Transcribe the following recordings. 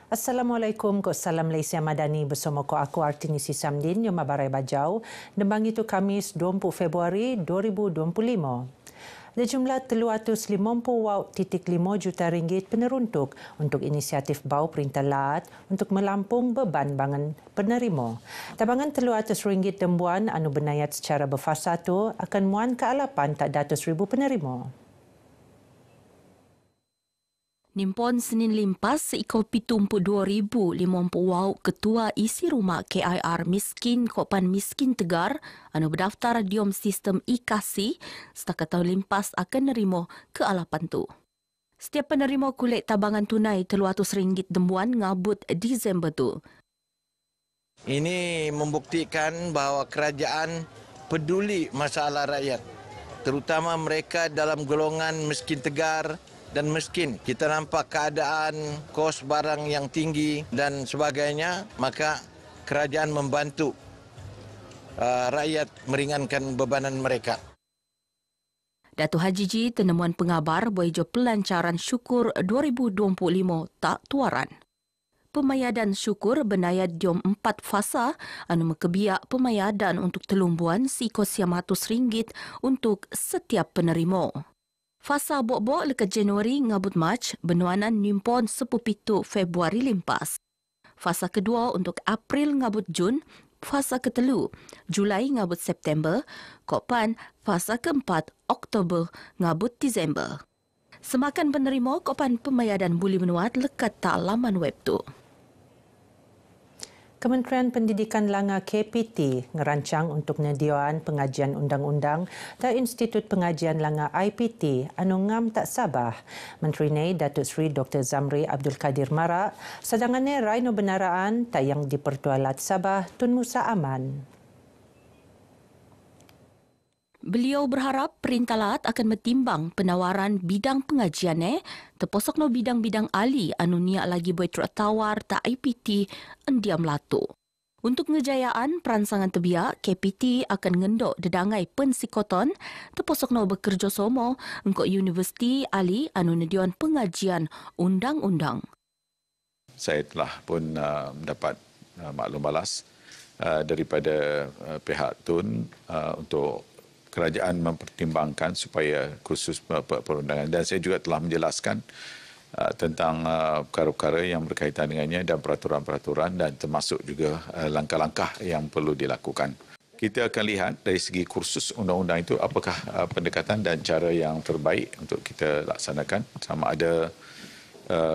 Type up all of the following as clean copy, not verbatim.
Assalamualaikum, ko salam Malaysia Madani bersama ko aku Artini Sisamdin yang Mabarai Bajau. Dembang itu Kamis 20 Februari 2025. Jumlah 350.5 juta ringgit peneruntuk untuk inisiatif bau Perintah Lat untuk melampung beban bangan penerima. Tabangan RM300 dembuan anu benayat secara berfasa tu akan muan ke alapan tak datus ribu penerima. Nimpon Senin limpas seikau 72,050 wau ketua isi rumah KIR miskin Kopan Miskin Tegar anu berdaftar diom sistem e-kasi setakat tahun limpas akan nerima ke alapan tu. Setiap penerima kulit tabangan tunai RM300 dembuan ngabut Disember tu. Ini membuktikan bahawa kerajaan peduli masalah rakyat, terutama mereka dalam golongan miskin tegar dan miskin. Kita nampak keadaan kos barang yang tinggi dan sebagainya, maka kerajaan membantu rakyat meringankan bebanan mereka. Datuk Haji Ji tenemuan pengabar boijo pelancaran syukur 2025 tak tuaran. Pemayadan syukur benayat diom 4 fasa anu mekebiak pemayadan untuk telumbuan RM100 untuk setiap penerima. Fasa bok-bok lekat Januari ngabut Mac benuanan nimpon 17 Februari limpas. Fasa kedua untuk April ngabut Jun, fasa ketelu Julai ngabut September, kopan fasa keempat Oktober ngabut Disember. Semakan penerima kopan pemayadan buli menuat lekat tak laman web tu. Kementerian Pendidikan Langa KPT ngerancang untuk penyediaan pengajian undang-undang dan Institut Pengajian Langa IPT anu ngam tak Sabah. Menteri ini Datuk Seri Dr. Zamri Abdul Kadir Marak, sedangannya Raino Benaraan tayang di Pertua Lat Sabah Tun Musa Aman. Beliau berharap Perintah Lat akan metimbang penawaran bidang pengajian terposok no bidang-bidang ahli anu niak lagi buat tawar tak IPT endiam latu. Untuk ngejayaan perancangan tebiak, KPT akan ngendok dedangai pensikoton terposok no bekerjasama engkau universiti ahli anu nedion pengajian undang-undang. Saya telah pun mendapat maklum balas daripada pihak TUN untuk kerajaan mempertimbangkan supaya kursus perundangan, dan saya juga telah menjelaskan tentang perkara-perkara yang berkaitan dengannya dan peraturan-peraturan dan termasuk juga langkah-langkah yang perlu dilakukan. Kita akan lihat dari segi kursus undang-undang itu apakah pendekatan dan cara yang terbaik untuk kita laksanakan, sama ada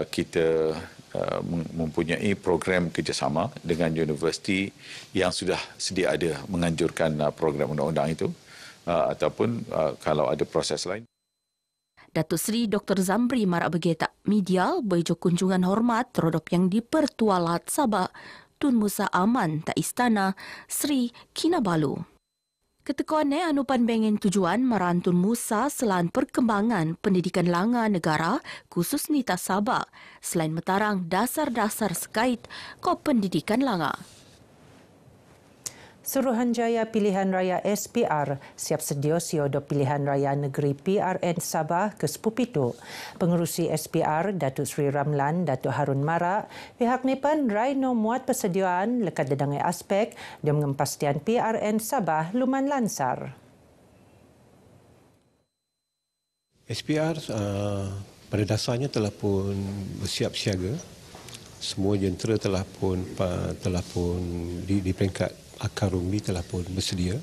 kita mempunyai program kerjasama dengan universiti yang sudah sedia ada menganjurkan program undang-undang itu, ataupun kalau ada proses lain. Datuk Seri Dr. Zamri Marak bergetak media boijo kunjungan hormat terhadap yang di Pertua Lat Sabah Tun Musa Aman tak Istana Sri Kinabalu. Ketekuannya anupan bengen tujuan marantun Musa selain perkembangan pendidikan langa negara khusus Nita Sabah selain metarang dasar-dasar sekait ko pendidikan langa. Suruhanjaya Pilihan Raya SPR siap sedia siodo Pilihan Raya Negeri PRN Sabah ke-10. Pengerusi SPR Datuk Seri Ramlan Datuk Harun Marak, pihak Nipan Raino muat persediaan lekat dedangai aspek dan mengempastian PRN Sabah luman lansar. SPR pada dasarnya telah pun bersiap siaga. Semua jentera telah pun di peringkat akar umbi telah pun bersedia,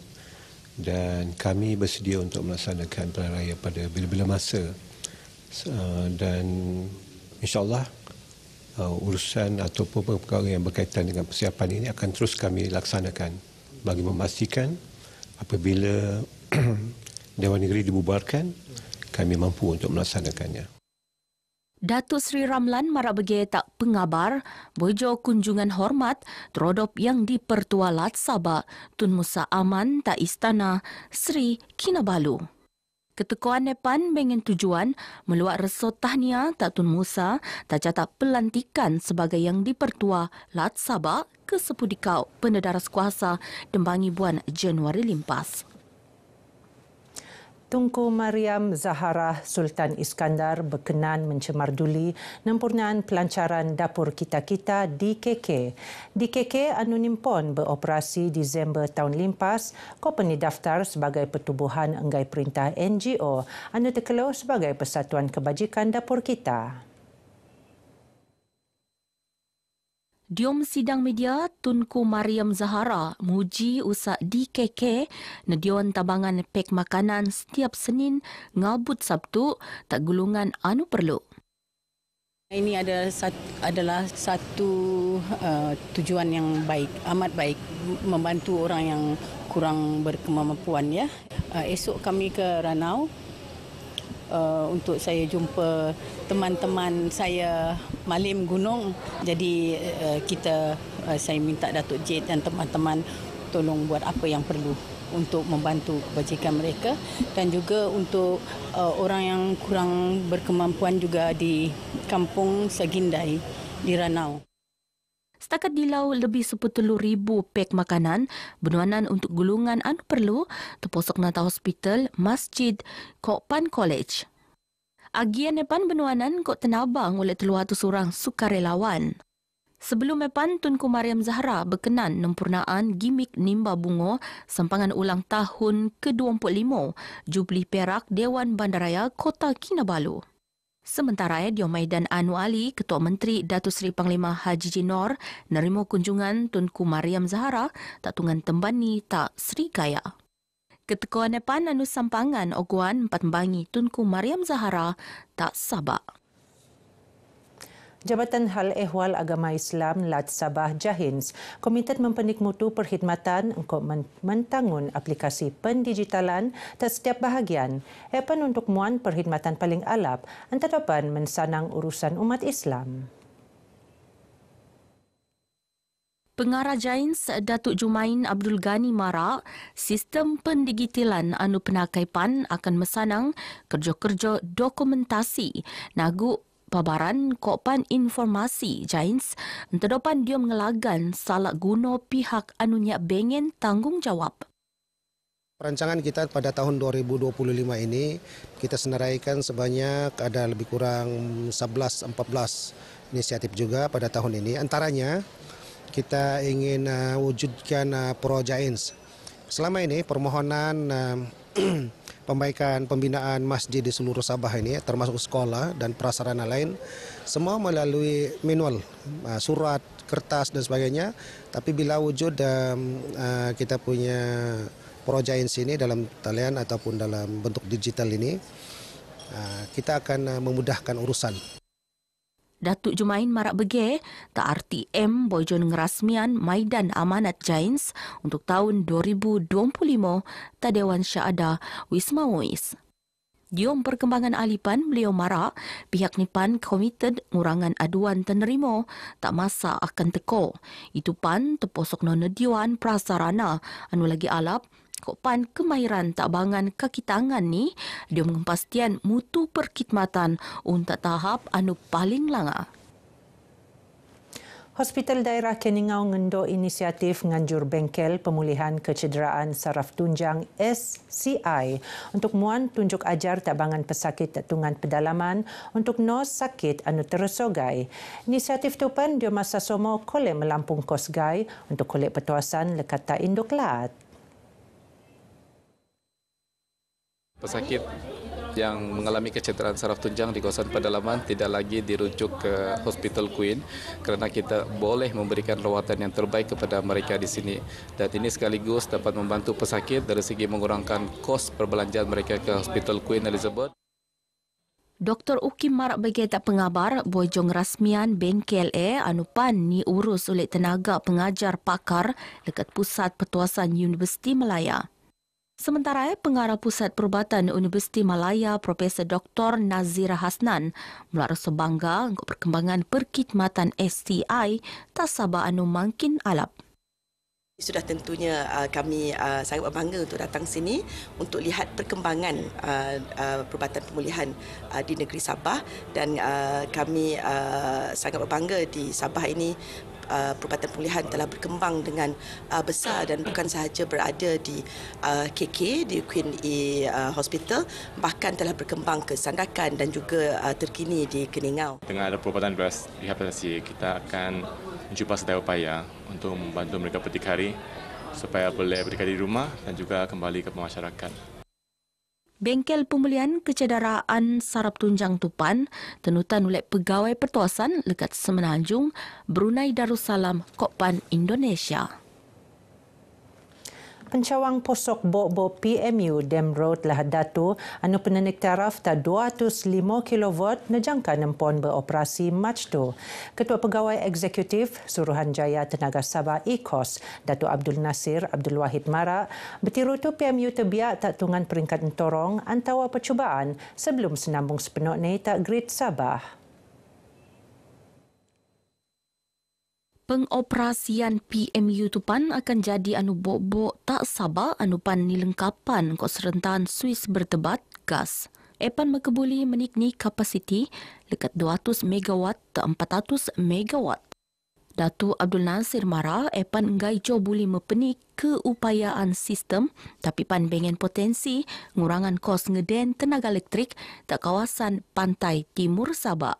dan kami bersedia untuk melaksanakan pilihan raya pada bila-bila masa, dan insyaAllah urusan ataupun perkara yang berkaitan dengan persiapan ini akan terus kami laksanakan bagi memastikan apabila Dewan Negeri dibubarkan kami mampu untuk melaksanakannya. Datuk Seri Ramlan Marak bergetak pengabar boijo kunjungan hormat terhadap yang di Pertua Lat Sabah Tun Musa Aman tak Istana Sri Kinabalu. Ketekuan Nepan bengen tujuan meluat resot tahniah tak Tun Musa tak catat pelantikan sebagai yang di Pertua Lat Sabah ke-10 pendedaras kuasa dembangi bulan Januari limpas. Tunku Mariam Zahara Sultan Iskandar berkenan mencemarduli sempurnaan pelancaran Dapur Kita-Kita DKK. DKK anu nimpon beroperasi Disember tahun limpas, company daftar sebagai pertubuhan enggai perintah NGO anu terkeluar sebagai Persatuan Kebajikan Dapur Kita. Diom sidang media, Tunku Mariam Zahara muji usaha DKK nedion tabangan pek makanan setiap Senin ngabut Sabtu tak gulungan anu perlu. Ini adalah satu tujuan yang baik, amat baik, membantu orang yang kurang berkemampuan ya. Esok kami ke Ranau untuk saya jumpa teman-teman saya Malim Gunung. Jadi saya minta Datuk J dan teman-teman tolong buat apa yang perlu untuk membantu kebajikan mereka dan juga untuk orang yang kurang berkemampuan juga di Kampung Sagindai di Ranau. Setakat dilau lebih 10,000 pek makanan benuanan untuk gulungan anu perlu terposok nata hospital, masjid, Kokpan College. Agian epan benuanan kok tenabang oleh 300 orang sukarelawan. Sebelum epan, Tunku Mariam Zahara berkenan sempurnaan gimik nimba bunga sempangan ulang tahun ke-25 Jubli Perak Dewan Bandaraya Kota Kinabalu. Sementara di Maidan Anu Ali, Ketua Menteri Datuk Seri Panglima Haji Jinor nerima kunjungan Tunku Mariam Zahara tak tungan tembani tak Srikaya. Ketua Nepan anu sampangan oguan Patmbangi Tunku Mariam Zahara tak Sabah. Jabatan Hal Ehwal Agama Islam Lat Sabah Jahins komited mempenik mutu perkhidmatan untuk mentangun aplikasi pendigitalan tak setiap bahagian. Epan untuk muan perkhidmatan paling alap antarapan mensanang urusan umat Islam. Pengarah Jains Datuk Jumain Abdul Ghani Mara, sistem pendigitalan anu penakai PAN akan mesanang kerja-kerja dokumentasi nagu pabaran Kokpan Informasi Jains entedopan dia mengelagan salah guna pihak anu nyak bengen tanggungjawab. Perancangan kita pada tahun 2025 ini kita senaraikan sebanyak ada lebih kurang 11-14 inisiatif juga pada tahun ini. Antaranya kita ingin wujudkan Pro Jains. Selama ini permohonan pembaikan pembinaan masjid di seluruh Sabah ini termasuk sekolah dan prasarana lain semua melalui manual, surat, kertas dan sebagainya. Tapi bila wujud kita punya Pro Jains ini dalam talian ataupun dalam bentuk digital ini, kita akan memudahkan urusan. Datuk Jumain Marak Bege, tak RTM bojon ngerasmian Maidan Amanat Jains untuk tahun 2025 tak Dewan Syahada Wisma Muiz. Diom perkembangan alipan beliau marak, pihak Nipan komited ngurangan aduan tenerima tak masa akan teko. Itu pan terposok nonediwan prasarana anu lagi alap Kokpan kemahiran tak bangan kaki tangan ni dia mengempastian mutu perkhidmatan untuk tahap anu paling langa. Hospital Daerah Keningau ngendo inisiatif nganjur bengkel pemulihan kecederaan saraf tunjang SCI untuk muan tunjuk ajar tabangan pesakit tungan pedalaman untuk nos sakit anu teresogai. Inisiatif tu pan dia masa somo kolek melampung kosgai untuk kolek petuasan lekata Indoklat. Pesakit yang mengalami kecederaan saraf tunjang di kawasan pedalaman tidak lagi dirujuk ke Hospital Queen kerana kita boleh memberikan rawatan yang terbaik kepada mereka di sini. Dan ini sekaligus dapat membantu pesakit dari segi mengurangkan kos perbelanjaan mereka ke Hospital Queen Elizabeth. Dr. Ukim Marak bagi tak pengabar bojong rasmian bengkel anupan ni urus oleh tenaga pengajar pakar dekat Pusat Petuasan Universiti Malaya. Sementara pengarah Pusat Perubatan Universiti Malaya Profesor Dr. Nazira Hasnan melarus bangga untuk perkembangan perkhidmatan STI tak sabah anu makin alap. Sudah tentunya kami sangat berbangga untuk datang sini untuk lihat perkembangan perubatan pemulihan di negeri Sabah dan kami sangat berbangga di Sabah ini perubatan pemulihan telah berkembang dengan besar dan bukan sahaja berada di KK, di Queen E Hospital, bahkan telah berkembang ke Sandakan dan juga terkini di Keningau. Dengan ada perubatan rehabilitasi, kita akan mencuba sedaya upaya untuk membantu mereka petik hari supaya boleh berdikari di rumah dan juga kembali ke masyarakat. Bengkel pemulihan kecederaan saraf tunjang Tupan tenutan oleh pegawai pertuasan lekat Semenanjung, Brunei Darussalam, Kokpan, Indonesia. Pencawang posok Bo PMU Dam Road Lahad Datu anu penenik taraf ta 205 kV nejangka nempon beroperasi Mac tu. Ketua Pegawai Eksekutif Suruhanjaya Tenaga Sabah ECOS, Datuk Abdul Nasir Abdul Wahid Mara, bertiru tu PMU terbiak tak tungan peringkat entorong antawa percubaan sebelum senambung sepenuh ni tak Grid Sabah. Pengoperasian PMU Tupan akan jadi anu bok-bok tak sabar anu pan nilengkapan kos rentan Swiss bertebat gas. Epan makebuli menikni kapasiti lekat 200 MW ke 400 MW. Datuk Abdul Nasir Mara epan ngai jo buli mepenik keupayaan sistem tapi pan bengen potensi ngurangan kos ngeden tenaga elektrik tak kawasan pantai timur Sabah.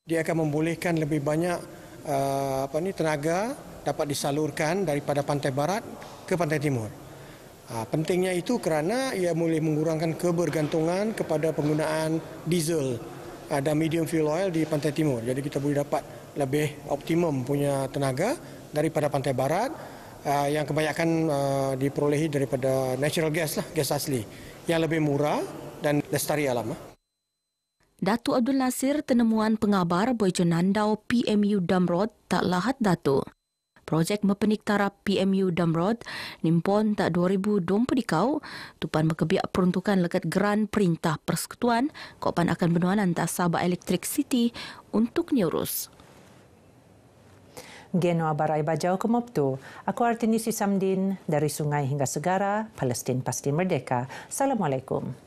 Dia akan membolehkan lebih banyak tenaga dapat disalurkan daripada pantai barat ke pantai timur. Pentingnya itu kerana ia boleh mengurangkan kebergantungan kepada penggunaan diesel dan medium fuel oil di pantai timur. Jadi kita boleh dapat lebih optimum punya tenaga daripada pantai barat yang kebanyakan diperolehi daripada natural gas lah, gas asli yang lebih murah dan lestari alam. Datuk Abdul Nasir tenemuan pengabar Boyjo Nandau PMU Dam Road tak Lahad Datu. Projek mepenik taraf PMU Dam Road nimpon tak 2020 dikau, tupan mekebiak peruntukan lekat Geran Perintah Persekutuan, Kokpan akan benuanan tak Sabah Electric City untuk niurus. Geno Abarai Bajau ke Moptu. Aku Artinisi Samdin dari Sungai hingga Segara, Palestin pasti merdeka. Assalamualaikum.